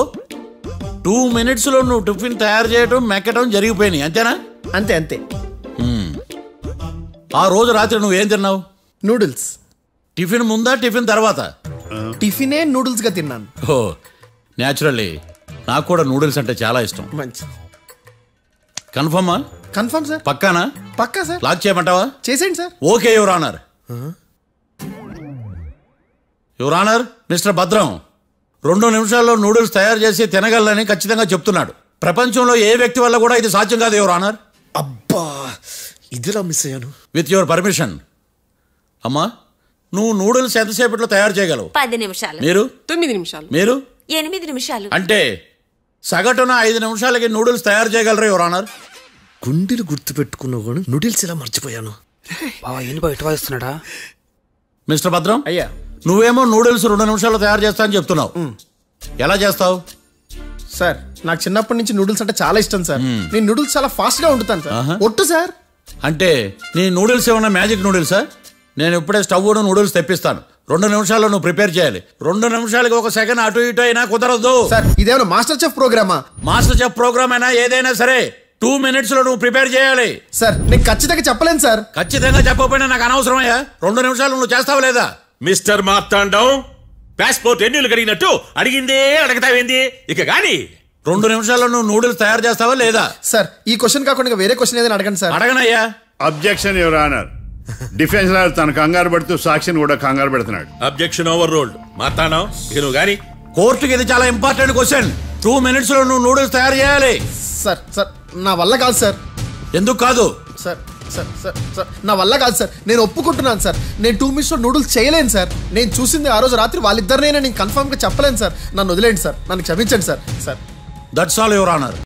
2 minutes లో నువ్వు టిఫిన్ తయారు చేయడం మెక్కడం జరిగిపోయినాయి, అంతేనా? అంతే అంతే. ఆ రోజు రాత్రి నువ్వు ఏం తిన్నావు? నూడిల్స్. టిఫిన్ ముందా టిఫిన్ తర్వాత? టిఫినే నూడిల్స్ గా తిన్నాను. ఓ న్యాచురల్లీ నాకు కూడా నూడిల్స్ అంటే చాలా ఇష్టం. మంచి. కన్ఫర్మా? Confirm sir. పక్కానా? పక్కా సార్. లాక్ చేయమంటావా? చేసేయండి sir. Okay your honour. Your honour, mister Bhadram 2 నిమిషాల్లో నూడిల్స్ తయారు చేసి తినగలని ఖచ్చితంగా చెప్తున్నాడు. ప్రపంచంలో ఏ వ్యక్తి వల్ల కూడా ఇది సాధ్యం కాదు యువర్ ఆనర్. అబ్బా, ఇదిలా మిస్ అయ్యాను. With your permission. అమ్మా, నువ్వు నూడిల్స్ ఎంతసేపట్లో తయారు చేయగలవు? 10 నిమిషాలు. మీరు? 9 నిమిషాలు. మీరు? 8 నిమిషాలు. అంటే సగటున 5 నిమిషాలకి నూడిల్స్ తయారు చేయగలరు యువర్ ఆనర్. గుండెలు గుర్తు పెట్టుకున్నావు కానీ నూడిల్స్ ఇలా మర్చిపోయాను. బయట మిస్టర్ భద్రం, అయ్యా, నువ్వేమో నూడిల్స్ 2 నిమిషాల్లో తయారు చేస్తా అని చెప్తున్నావు. ఎలా చేస్తావు? సార్, నాకు చిన్నప్పటి నుంచి నూడిల్స్ అంటే చాలా ఇష్టం సార్. నేను నూడిల్స్ చాలా ఫాస్ట్ గా వండుతాను సార్. ఒట్టు సార్. అంటే నీ నూడిల్స్ ఏమన్నా మ్యాజిక్ నూడిల్సా? నేను ఇప్పుడే స్టవ్ నూడిల్స్ తెప్పిస్తాను. 2 నిమిషాల్లో నువ్వు ప్రిపేర్ చేయాలి. 2 నిమిషాలకి 1 సెకండ్ అటు ఇటు అయినా కుదరదు సార్. ఇదేమైనా మాస్టర్ చెఫ్ ప్రోగ్రామా? మాస్టర్ చెఫ్ ప్రోగ్రామ్ అయినా ఏదైనా సరే 2 minutes లో నువ్వు ప్రిపేర్ చేయాలి. సార్, నేను ఖచ్చితంగా చెప్పలేను సార్. ఖచ్చితంగా చెప్పకపోయినా నాకు అనవసరమయ్యా. 2 నిమిషాలు నువ్వు చేస్తావు లేదా? మిస్టర్ మార్తాండం, పాస్పోర్ట్ ఎన్నిళ్ళు కడిగినట్టు అడిగిందే అడగతావేంది? ఇక గాని 2 నిమిషాల్లో నువ్వు నూడిల్స్ తయారు చేస్తావా లేదా? సార్, ఈ క్వశ్చన్ కాకుండా వేరే క్వశ్చన్ ఏదైనా అడగండి సార్. అడగనయ్యా. Objection your honour. Defence lawyer తన కంగారు పడుతూ సాక్షిని కూడా కంగారు పెడుతున్నాడు. Objection over ruled. మార్తాండం, ఇక నువ్వు గాని. కోర్టుకి ఇది చాలా ఇంపార్టెంట్ క్వశ్చన్. 2 minutes లో నువ్వు నూడిల్స్ తయారు చేయాలి. సార్ సార్, నా వల్ల కాదు సార్. ఎందుకు కాదు? సార్ సార్ సార్ సార్, నా వల్ల కాదు సార్. నేను ఒప్పుకుంటున్నాను సార్. నేను 2 minutes లో నూడిల్స్ చేయలేను సార్. నేను చూసింది ఆ రోజు రాత్రి వాళ్ళిద్దరినైనా నేను కన్ఫర్మ్ గా చెప్పలేను సార్. నన్ను వదిలేండి సార్. నన్ను క్షమించండి sir. Sir, that's all your honour.